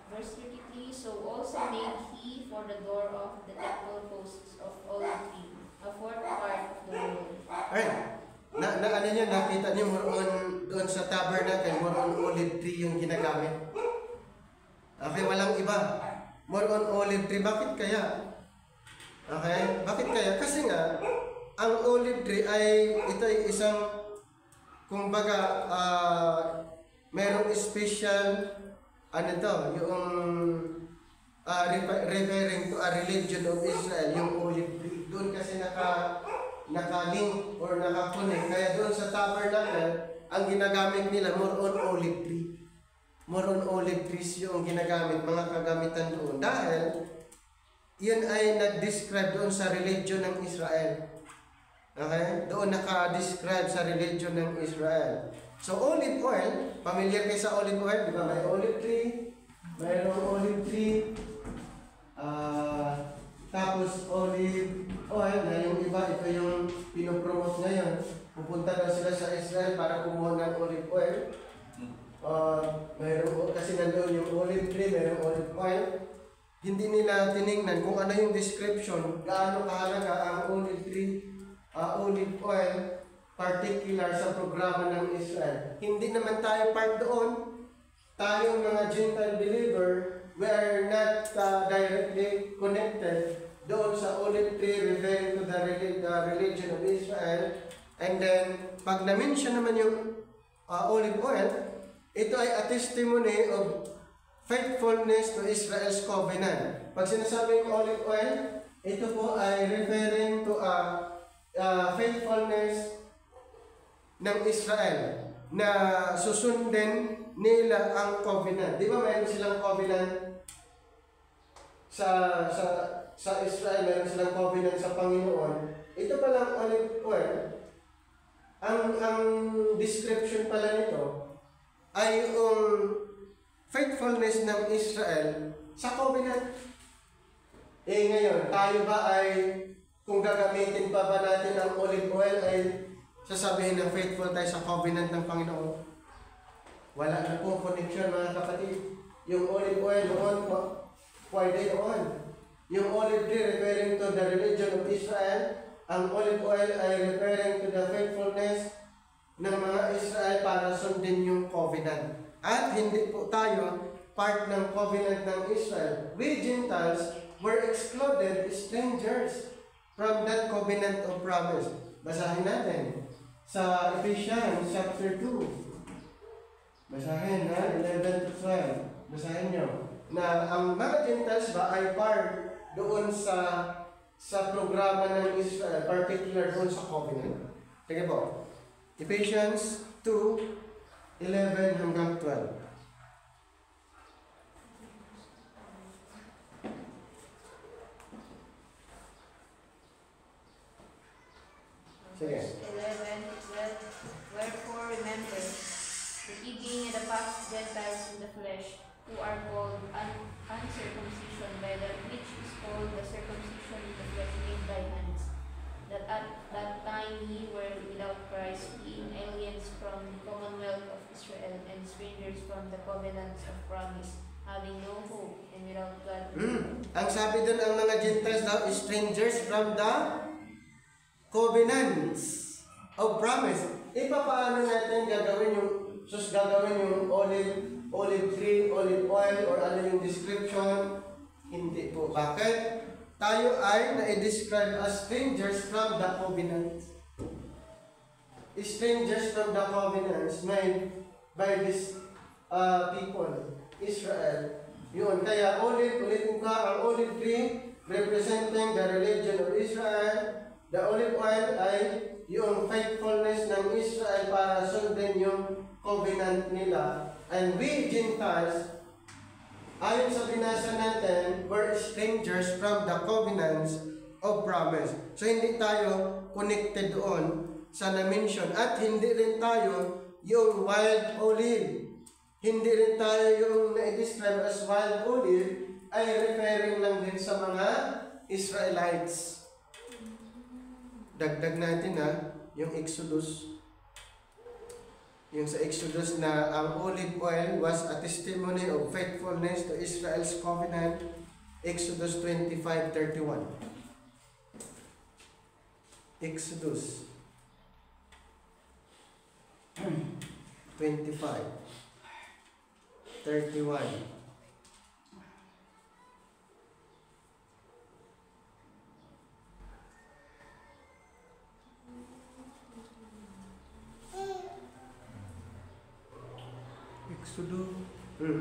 Verse 33, so also made he for the door of the temple posts of olive tree, a fourth part of the wall. Alright. Ano niyo, nakita niyo doon sa tabernacle, more on olive tree yung ginagamit. Okay, walang iba. More on olive tree. Bakit kaya? Okay? Bakit kaya? Kasi nga, ang olive tree ito ay isang, kumbaga, merong special, referring to a religion of Israel, yung olive tree. Doon kasi naka-link or naka-connect. Kaya doon sa tabernacle, ang ginagamit nila, more on olive tree. More on olive trees yung ginagamit, mga kagamitan doon. Dahil, yun ay nag-describe doon sa religion ng Israel. Okay? Doon naka-describe sa religion ng Israel. So, olive oil, familiar kayo sa olive oil, di ba? May olive tree, mayroong olive tree, tapos olive oil, na yung iba, ito yung pinopromote ngayon. Pupunta daw sila sa Israel para kumuha ng olive oil. Mayroon kasi nandoon yung olive tree, mayroong olive oil. Hindi nila tiningnan kung ano yung description, gaano kahalaga ang olive tree, olive oil, particular sa programa ng Israel. Hindi naman tayo part doon. Tayong mga Gentile believer, we are not directly connected doon sa olive tree referring to the religion of Israel. And then, pag na-mention naman yung olive oil, ito ay a testimony of faithfulness to Israel's covenant. Pag sinasabing olive oil, ito po ay referring to faithfulness ng Israel na susundin nila ang covenant. Di ba mayroon silang covenant sa Israel, mayroon silang covenant sa Panginoon. Ito palang olive oil, ang description pala nito ay yung faithfulness ng Israel sa covenant. Ngayon, tayo ba ay, kung gagamitin pa ba natin ang olive oil, ay sasabihin na faithful tayo sa covenant ng Panginoon? Wala na po connection, mga kapatid. Yung olive oil noon, pwede noon. Yung olive tree referring to the religion of Israel, ang olive oil ay referring to the faithfulness ng mga Israel para sundin yung covenant. At hindi po tayo part ng covenant ng Israel. We Gentiles were excluded, strangers, from that covenant of promise. Basahin natin sa Ephesians chapter 2. Basahin 11 to 12. Basahin nyo. na ang mga Gentiles ba ay part doon sa programa ng Israel, particular doon sa covenant. Sige po. Ephesians 2:11 hanggang 12. Sige. 11:12. Wherefore remember that ye being in the past Gentiles in the flesh, who are called uncircumcision by that which is called the circumcision in the flesh made by hands, that at that time ye were without Christ, being aliens from the commonwealth of Israel, and strangers from the covenants of promise, having no hope, and without God. Ang sabi doon, ang mga Gentiles daw is strangers from the covenants of promise. Paano natin gagawin yung olive tree, olive oil, or ano yung description? Hindi po. Bakit? Tayo ay na-describe as strangers from the covenants. Strangers from the covenants made by this people, Israel. Yun. Kaya ulitin ko, ang olive tree representing the religion of Israel. The olive oil ay yung faithfulness ng Israel para sundin yung covenant nila. And we Gentiles, ayon sa binasa natin, were strangers from the covenants of promise. So hindi tayo connected doon sa na-mention. At hindi rin tayo yung wild olive. Hindi rin tayo yung na-describe as wild olive, ay referring lang din sa mga Israelites. Dagdag natin yung Exodus. Yung sa Exodus na ang olive oil was a testimony of faithfulness to Israel's covenant. Exodus 25:31. Exodus 25:31.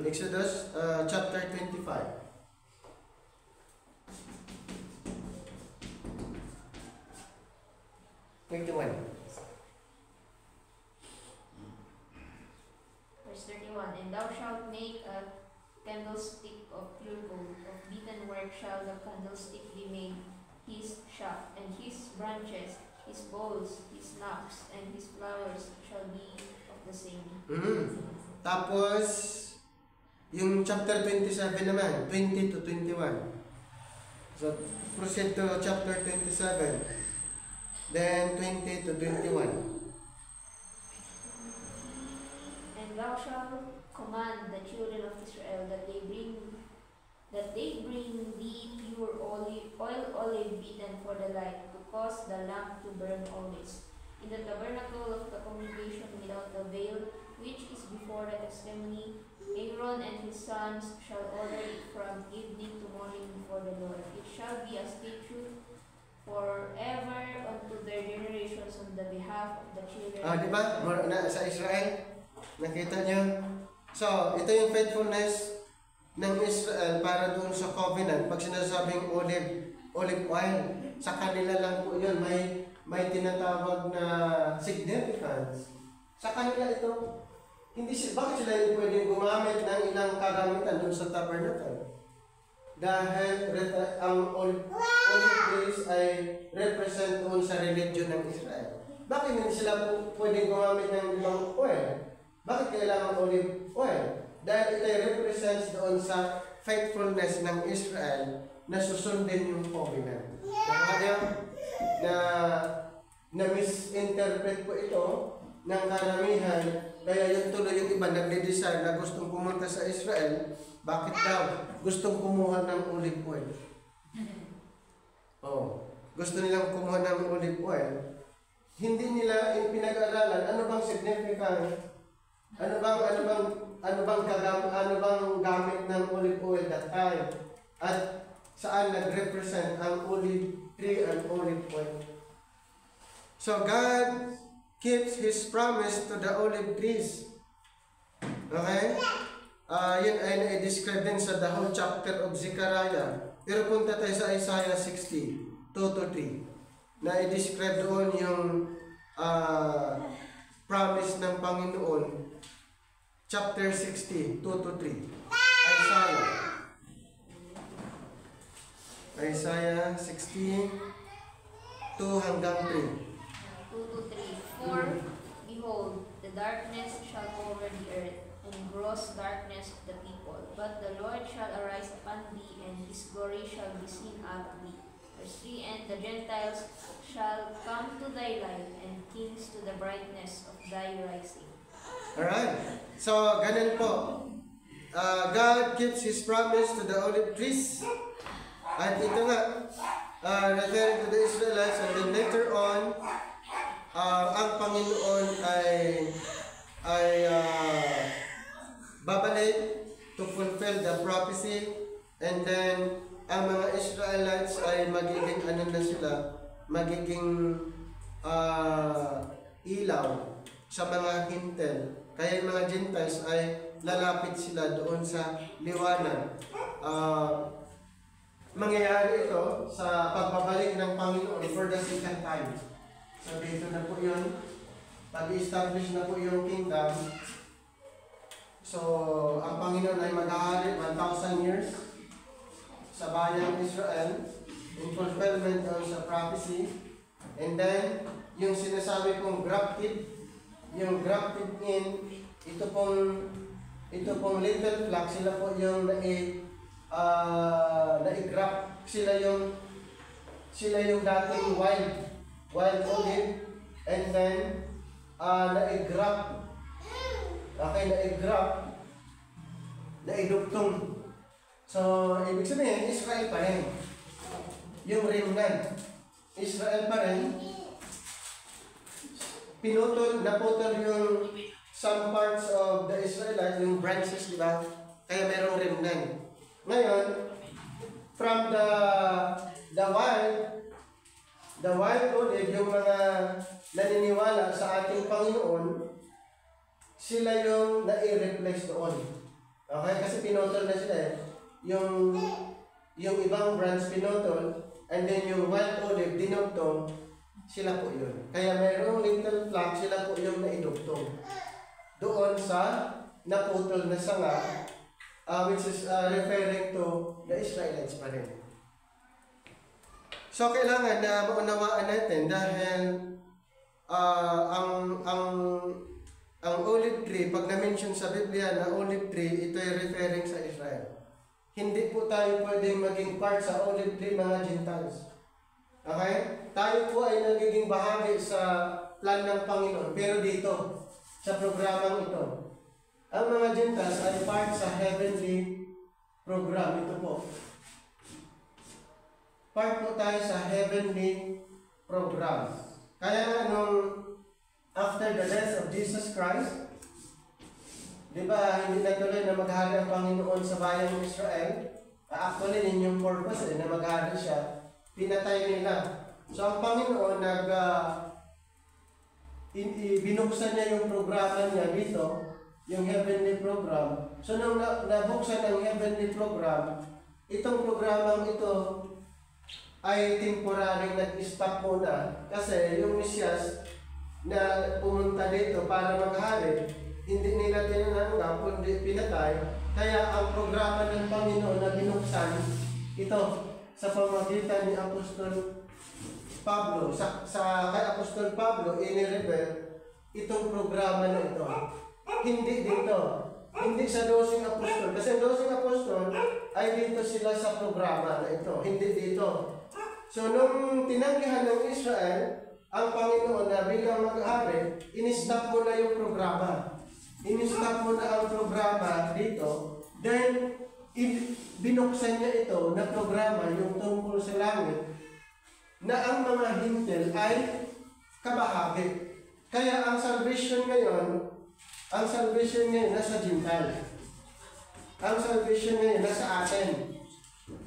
Exodus chapter 25. Verse 31. And thou shalt make a candlestick of pure gold, of beaten work shall the candlestick be made, his shaft, and his branches, his bowls, his knobs, and his flowers shall be of the same. Tapos, yung chapter 27 naman, 20 to 21. So, proceed to chapter 27. Then, 20 to 21. And thou shalt command the children of Israel that they bring thee pure oil beaten for the light, to cause the lamp to burn always. In the tabernacle of the congregation without the veil, which is before the testimony, Aaron and his sons shall order it from evening to morning before the Lord. It shall be a statute forever unto their generations on the behalf of the children. Di ba? Sa Israel, nakita niyo? So, ito yung faithfulness ng Israel para doon sa covenant. Pag sinasabing olive oil, sa kanila lang po yun, may tinatawag na significance. Sa kanila ito. Bakit sila hindi pwedeng gumamit ng ilang kagamitan doon sa tabernacle? Dahil ang olive trees ay represent doon sa religion ng Israel. Bakit hindi sila pwedeng gumamit ng ibang oil? Bakit kailangan olive oil? Dahil ito represents doon sa faithfulness ng Israel na susundin yung covenant. Kaya na misinterpret po ito ng karamihan. Kaya yung tuloy yung iba nagde-decide na gustong pumunta sa Israel. Bakit daw? Gustong kumuha ng olive oil. Gusto nilang kumuha ng olive oil. Hindi nila pinag-aralan ano bang significant, ano bang gamit ng olive oil that time, at saan nag-represent ang olive tree and olive oil. So God keeps His promise to the olive trees. Okay? Yun ay na-describe din sa the whole chapter of Zechariah. Pero punta tayo sa Isaiah 60, 2-3. Na-describe doon yung promise ng Panginoon. Chapter 60, 2-3. Isaiah 60, 2 hanggang 3. 2-3. For, behold, the darkness shall cover the earth, and gross darkness of the people. But the Lord shall arise upon thee, and his glory shall be seen out of thee. Verse 3, and the Gentiles shall come to thy light, and kings to the brightness of thy rising. Alright. So, ganun po. God keeps His promise to the olive trees. At ito nga, referring to the Israelites, and then later on, ang Panginoon ay babalik to fulfill the prophecy, and then ang mga Israelites ay magiging magiging ilaw sa mga hintel. Kaya yung mga Gentiles ay lalapit sila doon sa liwanag. Mangyayari ito sa pagbabalik ng Panginoon for the second time. So dito na po yun. Pag-establish na po yung kingdom. So ang Panginoon ay maghahari 1,000 years sa bayang Israel in fulfillment of sa prophecy. And then yung sinasabi kong grafted, yung grafted in, ito pong little flock, sila po yung na-graft, sila yung dating wild olive, and then na-graft, na-idugtong. So, ibig sabihin, Israel pa rin. Yung remnant, Israel pa rin. Naputol yung some parts of the Israelites, yung branches, di ba? Kaya merong remnant. Ngayon, from the wild olive, yung mga naniniwala sa ating Panginoon, sila yung na-i-replace doon. Okay? Kasi pinutol na sila eh. Yung ibang branch pinutol, and then yung wild olive, dinugtong, sila po yun. Kaya mayroong little flock, sila po yung naidugtong doon sa naputol na sanga, which is referring to the Israelites pa rin. So kailangan na maunawaan natin dahil ang olive tree, pag na-mention sa Biblia na olive tree, ito ay referring sa Israel. Hindi po tayo pwedeng maging part sa olive tree, mga Gentiles. Okay? Tayo po ay nagiging bahagi sa plan ng Panginoon. Pero dito, sa programang ito, ang mga Gentiles ay part sa heavenly program. Ito po. Part po tayo sa heavenly program. Kaya after the death of Jesus Christ, di ba, hindi natuloy na maghari ang Panginoon sa bayang Israel. Actually, yun yung purpose na maghari siya. Pinatay nila. So, ang Panginoon binuksan niya yung programa niya dito, yung heavenly program. So, nung nabuksan ang heavenly program, itong programang ito ay temporary nag-stop muna. Kasi yung Mesias na pumunta dito para maghari, hindi nila tinanggap, kundi pinatay. Kaya ang programa ng Panginoon na binuksan, ito, sa pamagitan ni Apostol Pablo, kay Apostol Pablo, inireveal itong programa na ito. Hindi dito. Hindi sa 12 apostol. Kasi 12 apostol ay dito sila sa programa na ito. Hindi dito. So, nung tinanggihan ng Israel, ang Panginoon na bilang mag-hari, in-stop mo na yung programa. In-stop mo na ang programa dito. Then, binuksan niya ito na programa, yung tungkol sa langit, na ang mga hintil ay kabahagi. Kaya ang salvation ngayon nasa Gentile. Ang salvation ngayon nasa atin.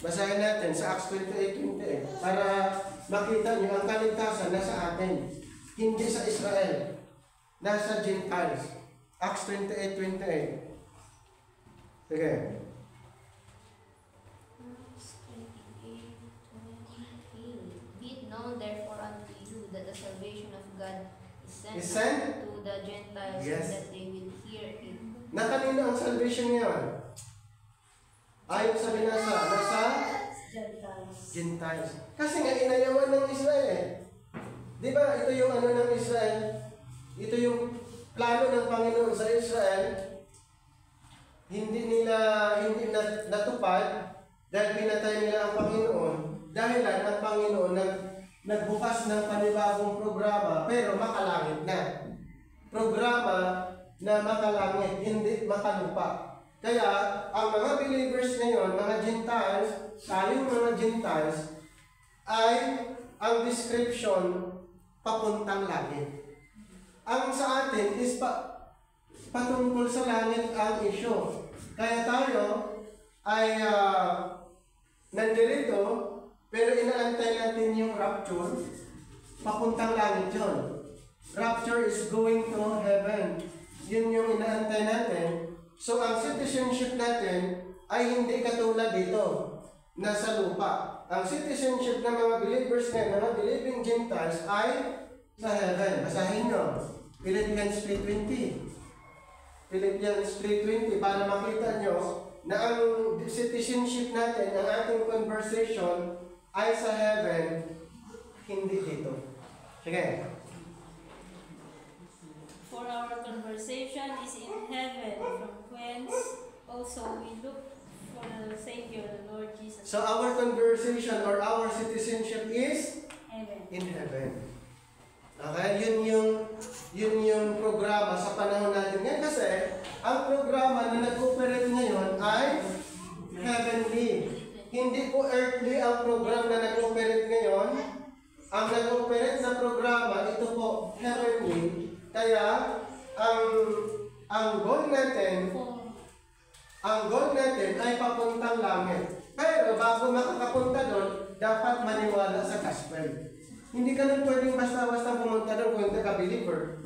Basahin natin sa Acts 28:28 para makita niyo ang kaligtasan nasa atin. Hindi sa Israel. Nasa Gentiles. Acts 28:28. Sige. Be it known therefore unto you that the salvation of God is Is sent sent? to the Gentiles, Yes. and that they will hear it. Na kanino ang salvation ngayon? Ayon sa binasa, nasa Gentiles. Gentiles. Kasi nga inayawan ng Israel eh. Di ba ito yung ano ng Israel? Ito yung plano ng Panginoon sa Israel. Hindi natupad dahil pinatay nila ang Panginoon. Dahilan ng Panginoon nagbukas ng panibagong programa pero makalangit na. Programa na makalangit, hindi makalupa. Kaya ang mga believers ngayon, mga Gentiles, tayong mga Gentiles, ay ang description papuntang langit. Ang sa atin is patungkol sa langit ang issue. Kaya tayo ay nandirito, pero inaantay natin yung rapture, papuntang langit yun. Rapture is going to heaven. Yun yung inaantay natin. So ang citizenship natin ay hindi katulad dito, nasa lupa. Ang citizenship ng mga believers ngayon, mga believing Gentiles ay sa heaven. Basahin nyo. Philippians 3:20. Philippians 3:20 para makita nyo na ang citizenship natin, ang ating conversation ay sa heaven, hindi dito. Sige. For our conversation is in heaven, from whence also we look for the Savior, the Lord Jesus. So our conversation or our citizenship is Heaven. in heaven. Okay? Yun yung programa sa panahon natin ngayon kasi ang programa na nag-operate ngayon ay heavenly. Hindi po earthly ang program na nag-operate ngayon. Ang nag-operate na programa, ito po, heavenly. Kaya, ang goal natin ay papuntang langit. Pero bago makakapunta doon, dapat maniwala sa gospel. Hindi ka nang pwedeng basta-basta pumunta doon kung hindi ka believer.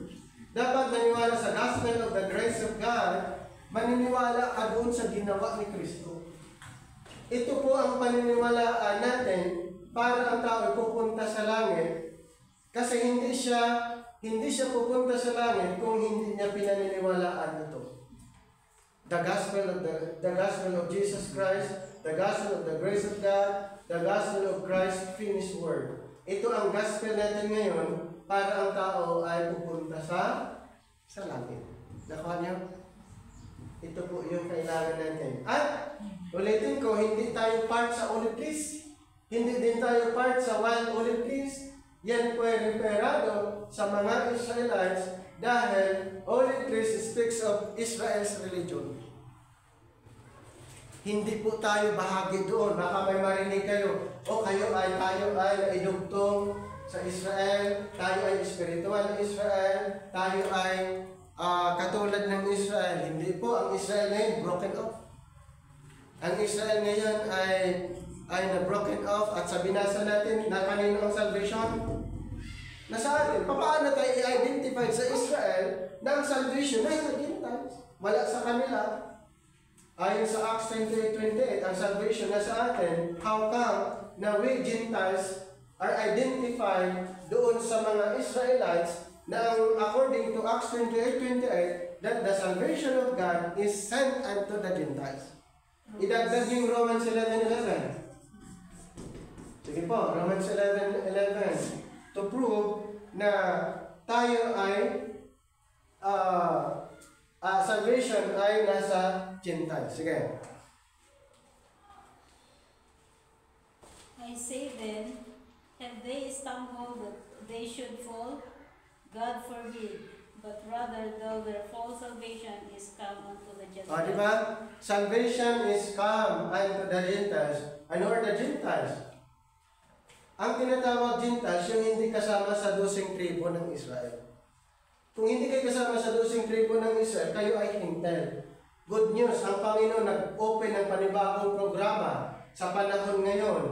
Dapat maniwala sa gospel of the grace of God, maniniwala ka doon sa ginawa ni Kristo. Ito po ang paniniwalaan natin para ang tao pupunta sa langit. Kasi hindi siya pupunta sa langit kung hindi niya pinaniniwalaan ito. The gospel of Jesus Christ, the gospel of the grace of God, the gospel of Christ's finished work. Ito ang gospel natin ngayon para ang tao ay pupunta sa langit. Nakuha niyo? Ito po yung kailangan natin. At ulitin ko, hindi tayo part sa olive trees. Hindi din tayo part sa wild olive trees. Yan po ay referado sa mga Israelites dahil olive trees speaks of Israel's religion. Hindi po tayo bahagi doon. Baka may marinig kayo, tayo ay naidugtong sa Israel, tayo ay spiritual na Israel, tayo ay katulad ng Israel. Hindi po, ang Israel ngayon broken off. Ang Israel ngayon ay na-broken off at sa binasa natin na kanino ang salvation? Nasa atin. Paano tayo i-identify sa Israel na ang salvation ay sa Gentiles? Wala sa kanila. Ayon sa Acts 28:28, ang salvation na sa atin. How come na we Gentiles are identified doon sa mga Israelites na according to Acts 28:28 that the salvation of God is sent unto the Gentiles. Idagdag yung Romans 11:11. Sige po, Romans 11:11 to prove na tayo ay salvation ay nasa Gentiles. Sige. I say then, have they stumbled that they should fall? God forbid. But rather, though their false salvation is come unto the Gentiles. Diba? Salvation is come unto the Gentiles. Ano are the Gentiles? Ang tinatawag Gentiles, yung hindi kasama sa 12 tribo ng Israel. Kung hindi kayo kasama sa 12 tribo ng Israel, kayo ay hintel. Good news, ang Panginoon nag-open ng panibagong programa sa panahon ngayon.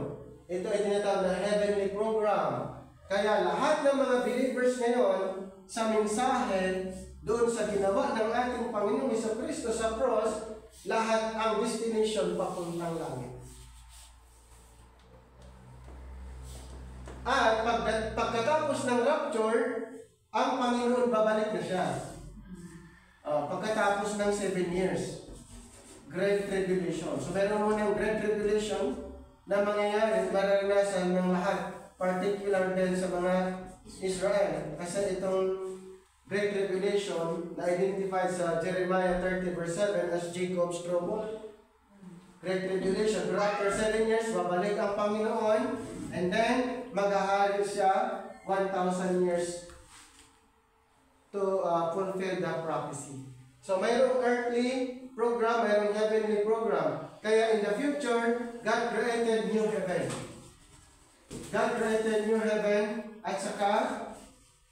Ito ay tinatawag na heavenly program. Kaya lahat ng mga believers ngayon sa mensahe doon sa ginawa ng ating Panginoong Jesucristo sa cross, lahat ang destination papuntang langit. At pagkatapos ng rapture, ang Panginoon babalik na siya. Pagkatapos ng 7 years, Great Tribulation. So meron muna yung Great Tribulation na mangyayari, mararanasan ng lahat, particular din sa mga Israel. Kasi itong Great Tribulation na identified sa Jeremiah 30 verse 7 as Jacob's trouble. Great Tribulation. Pero after 7 years, babalik ang Panginoon and then maghahari siya 1,000 years to fulfill the prophecy. So mayroong earthly program, mayroong heavenly program. Kaya in the future, God created new heaven. God created new heaven at saka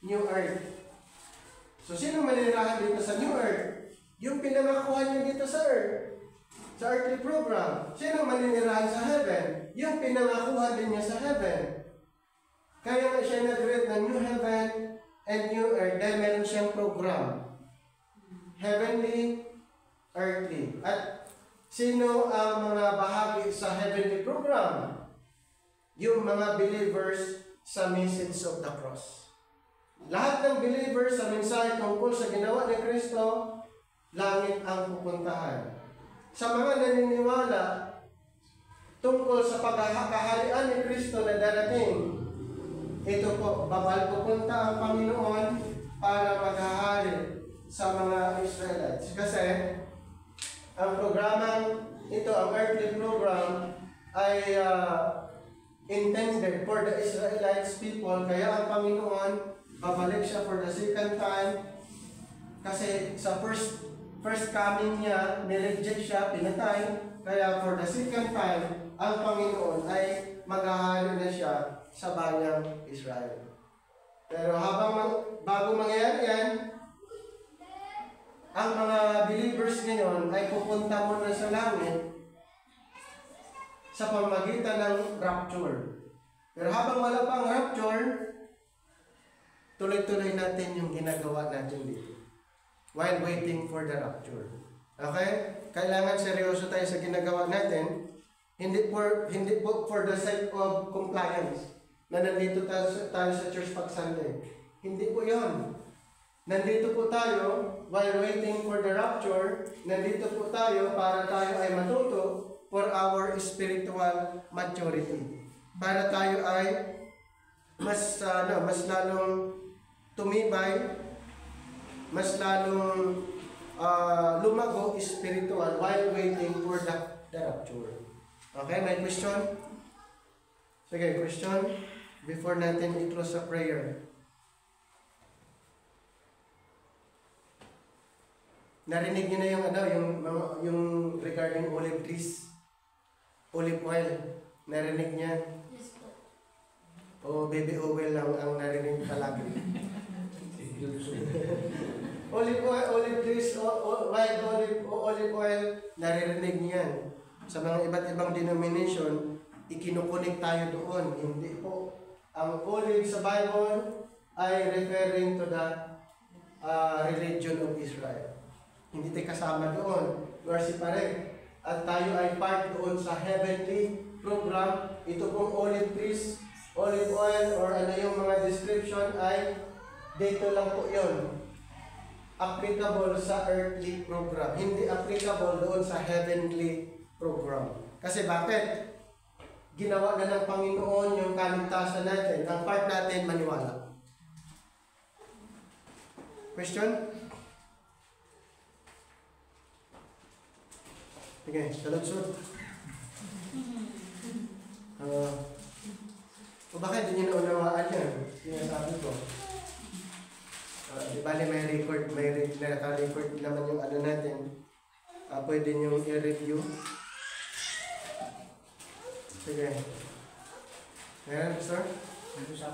new earth. So, sino manirahan dito sa New Earth? Yung pinangakuhan niya dito sa Earth. Sa earthly program. Sino maninirahan sa Heaven? Yung pinangakuhan din niya sa Heaven. Kaya nga siya nag-create ng New Heaven and New Earth dahil meron siyang program. Heavenly, earthly. At sino ang mga bahagi sa heavenly program? Yung mga believers sa message of the cross. Lahat ng believers sa mensahe tungkol sa ginawa ni Kristo, langit ang pupuntahan. Sa mga naniniwala tungkol sa pagkakaharian ni Kristo na darating, ito po, pupunta ang Panginoon para maghahari sa mga Israelites. Kasi ang programang ito, ang earthly program, ay intended for the Israelites people. Kaya ang Panginoon babalik siya for the second time kasi sa first coming niya, nireject siya, pinatay. Kaya for the second time, ang Panginoon ay maghahari na siya sa bayang Israel. Pero bago mangyayari yan, ang mga believers ngayon ay pupunta muna sa langit sa pamamagitan ng rapture. Pero habang wala pang rapture, tuloy-tuloy natin yung ginagawa natin dito while waiting for the rapture. Okay? Kailangan seryoso tayo sa ginagawa natin. Hindi po for the sake of compliance na nandito tayo sa church pag Sunday. Hindi po yon. Nandito po tayo while waiting for the rapture. Nandito po tayo para tayo ay matuto for our spiritual maturity. Para tayo ay mas lalong tumibay, mas lalong lumago spiritual while waiting for the rapture. Okay, may question? Sige, question before natin i-close sa prayer. Narinig niyo na yung regarding olive trees, olive oil. Narinig niya? Yes po. O baby oil lang ang narinig palagi. Olive trees, wild olive oil, naririnig niyan. Sa mga iba't ibang denomination, ikinukunik tayo doon. Hindi po. Ang olive sa Bible ay referring to the religion of Israel. Hindi tayo kasama doon. Nor separate. At tayo ay part doon sa heavenly program. Ito pong olive trees, olive oil, or ano yung mga description ay dito lang po yun. Applicable sa earthly program. Hindi applicable doon sa heavenly program. Kasi bakit? Ginawa na ng Panginoon yung kaligtasan natin. Ang part natin, maniwala. Question? Sige, saludsod. O bakit hindi nyo naunawaan yan? Sinasabi ko. Di bali may record, naka-record naman yung ano natin. Pwede nyo i-review. Sige. Meron, sir? Dito sa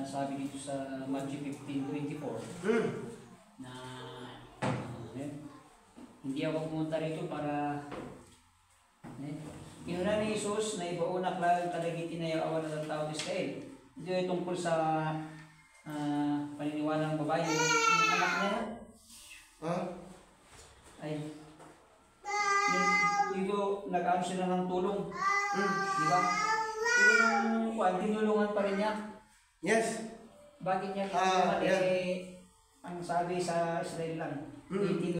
sabi dito sa Matthew 15:24 na hindi ako pumunta rito para inuna ni Jesus na ibauna klalang kalagiti na yung awan ng tao Israel. Ito ay tungkol sa paniniwala ng babae, yung anak niya, Ha? ay, dito nag-ano sila ng tulong, di ba? Pero nung tinulungan pa rin niya, Yes. bakit niya Ah, tinulungan yeah. ang sabi sa Israel lang, Mm.